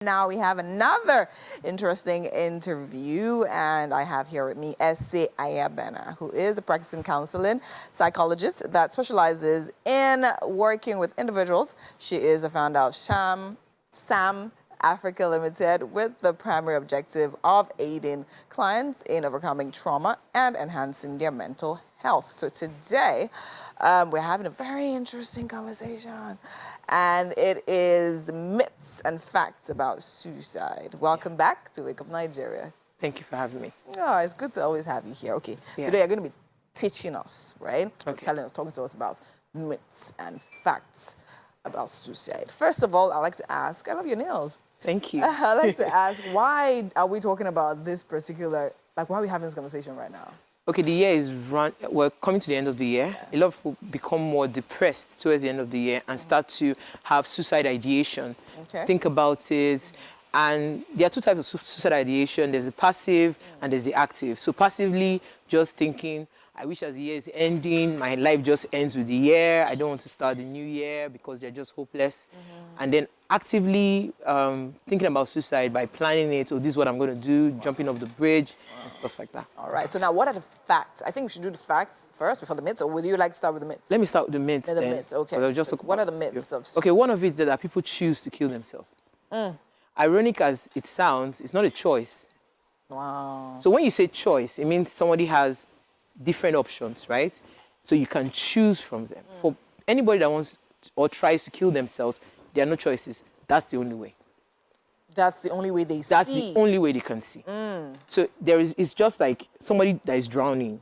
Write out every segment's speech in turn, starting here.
Now we have another interesting interview, and I have here with me Ese Ayabena, who is a practicing counseling psychologist that specializes in working with individuals. She is a founder of SAM Africa Limited with the primary objective of aiding clients in overcoming trauma and enhancing their mental health. So today, we're having a very interesting conversation, and it is myths and facts about suicide. Welcome back to Wake Up Nigeria. Thank you for having me. Oh, it's good to always have you here. Okay, today you're going to be teaching us, right? Okay. Talking to us about myths and facts about suicide. First of all, I'd like to ask, I love your nails. Thank you. I'd like to ask, why are we talking about this particular, why are we having this conversation right now? Okay, the year is we're coming to the end of the year. A lot of people become more depressed towards the end of the year and start to have suicide ideation. Okay. Think about it. And there are two types of suicide ideation. There's the passive and there's the active. So passively, just thinking, I wish as the year is ending, my life just ends with the year. I don't want to start the new year because they're just hopeless. And then actively thinking about suicide by planning it, this is what I'm going to do, jumping off the bridge, and stuff like that. All right, so now what are the facts? I think we should do the facts first before the myths, or would you like to start with the myths? Let me start with the myths. The myths, okay. What are the myths of suicide? Okay, one of it that people choose to kill themselves. Ironic as it sounds, it's not a choice. Wow. So when you say choice, it means somebody has different options, right? So you can choose from them. For anybody that wants or tries to kill themselves, there are no choices. That's the only way. That's the only way they see. That's the only way they can see. So it's just like somebody that is drowning.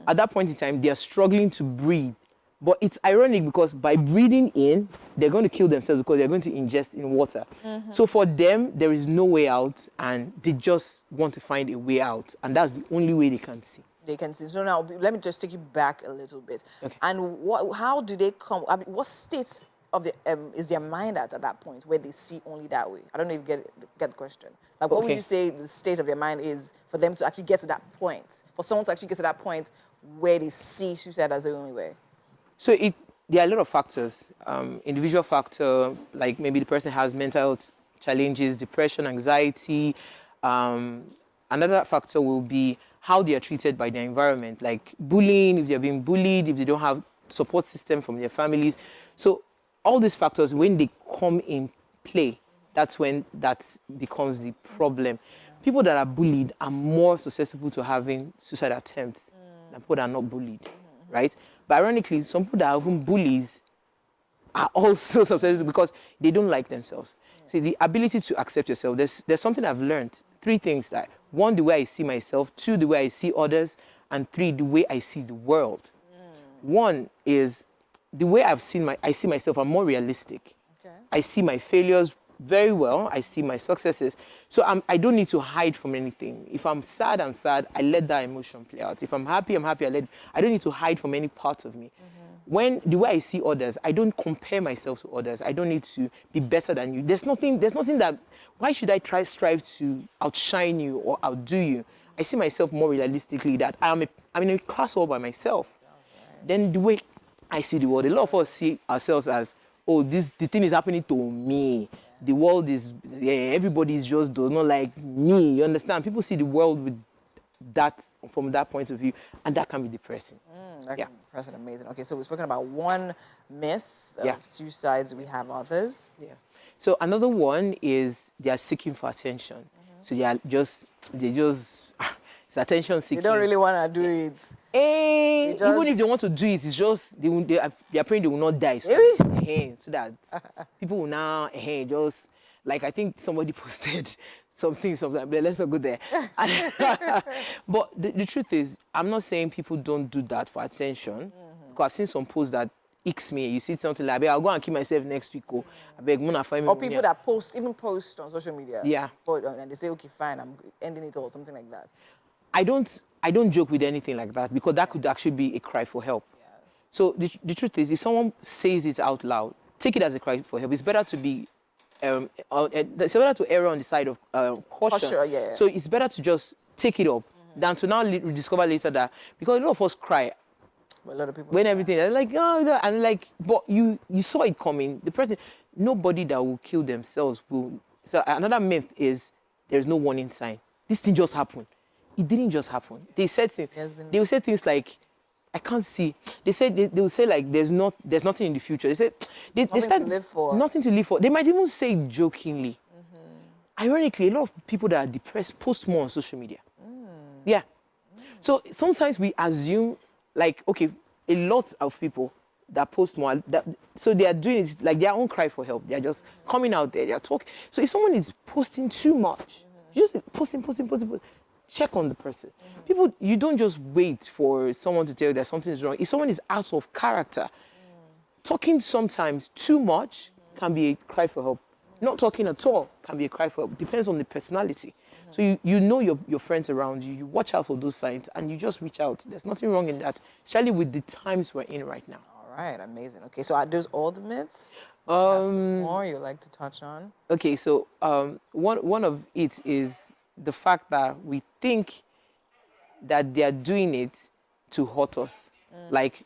At that point in time, they are struggling to breathe. But it's ironic because by breathing in, they're going to kill themselves because they're going to ingest in water. So for them, there is no way out, and they just want to find a way out. And that's the only way they can see. They can see. So now, let me just take you back a little bit. Okay. And how do they come? I mean, what state of the is their mind at that point where they see only that way? I don't know if you get the question. Like, what would you say the state of their mind is for them to actually get to that point? For someone to actually get to that point where they see suicide as the only way? So there are a lot of factors. Individual factor, like maybe the person has mental health challenges, depression, anxiety. Another factor will be how they are treated by their environment, like bullying, if they're being bullied, if they don't have support system from their families. So all these factors, when they come in play, that's when that becomes the problem. People that are bullied are more susceptible to having suicide attempts than people that are not bullied, right? But ironically, some people that are even bullies are also susceptible because they don't like themselves. See, the ability to accept yourself, there's something I've learned. 3 things that, 1, the way I see myself, 2, the way I see others, and 3, the way I see the world. 1 is the way I see myself, I'm more realistic. Okay. I see my failures very well. I see my successes. So I don't need to hide from anything. If I'm sad, I'm sad. I let that emotion play out. If I'm happy, I'm happy. I don't need to hide from any part of me. When the way I see others, I don't compare myself to others. I don't need to be better than you. There's nothing that, why should I strive to outshine you or outdo you? I see myself more realistically that I'm in a class all by myself. Then the way I see the world, a lot of us see ourselves as, the thing is happening to me. The world is, everybody just does not like me. You understand? People see the world with that, from that point of view, and that can be depressing. That can be depressing, amazing. Okay, so we've spoken about one myth of suicides. We have others. Yeah. So another one is they are seeking for attention. So they just it's attention seeking. They don't really want to do it. Even if they want to do it, it's just they are praying they will not die. So that people will now just, like, I think somebody posted something, but let's not go there. But the truth is, I'm not saying people don't do that for attention. Because I've seen some posts that icks me. You see something like, I'll go and kill myself next week. Or people that post on social media. Yeah. And they say, okay, fine, I'm ending it or something like that. I don't joke with anything like that because that could actually be a cry for help. Yes. So the truth is, if someone says it out loud, take it as a cry for help. It's better to be it's better to err on the side of caution. Yeah. So it's better to just take it up than to now discover later that, because a lot of us cry A lot of people. When everything, they're like, oh, and like, but you saw it coming. The person, nobody that will kill themselves will So another myth is there's no warning sign. This thing just happened. It didn't just happen. They said things. They will say things like, I can't see. They said they will say like there's nothing in the future. They said they start to live for. Nothing to live for. They might even say it jokingly. Ironically, a lot of people that are depressed post more on social media. Yeah. So sometimes we assume, like, okay, a lot of people that post more, so they are doing it like their own cry for help. They are just coming out there, they are talking. So if someone is posting too much, just posting, check on the person. People, you don't just wait for someone to tell you that something is wrong. If someone is out of character, talking sometimes too much can be a cry for help. Not talking at all can be a cry for help. Depends on the personality. So you know your friends around you, you watch out for those signs, and you just reach out. There's nothing wrong in that, especially with the times we're in right now. All right, amazing. Okay, so are those all the myths? Have some more you like to touch on? Okay, so one of it is the fact that we think that they are doing it to hurt us. Like,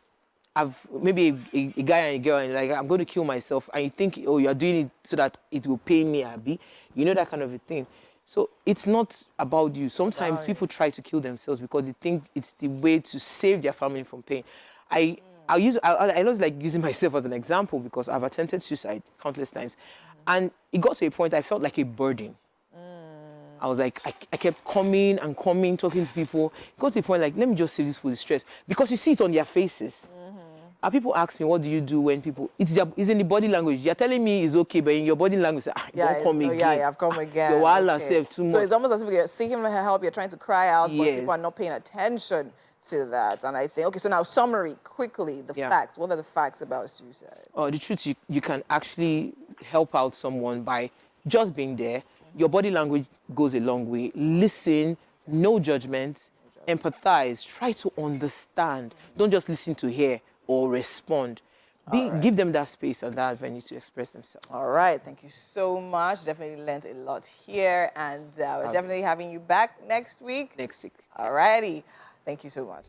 maybe a guy and a girl, and like, I'm going to kill myself, and you think, oh, you're doing it so that it will pay me, Abby. You know, that kind of a thing. So it's not about you. Sometimes people try to kill themselves because they think it's the way to save their family from pain. I always like using myself as an example because I've attempted suicide countless times. And it got to a point I felt like a burden. I was like, I kept coming, talking to people. It got to a point like, let me just save this for the stress. Because you see it on their faces. And people ask me, what do you do when people... It's in the body language. You're telling me it's okay, but in your body language, don't come again. Yeah, I've come again. Too much. So it's almost as if you're seeking help, you're trying to cry out, but people are not paying attention to that. And I think, okay, so now summary, quickly, the facts. What are the facts about suicide? Oh, the truth, you can actually help out someone by just being there. Your body language goes a long way. Listen, no judgment, empathize, try to understand. Don't just listen to hear or respond. Give them that space and that venue to express themselves. All right, thank you so much. Definitely learned a lot here, and we're definitely having you back next week. Next week. All righty. Thank you so much.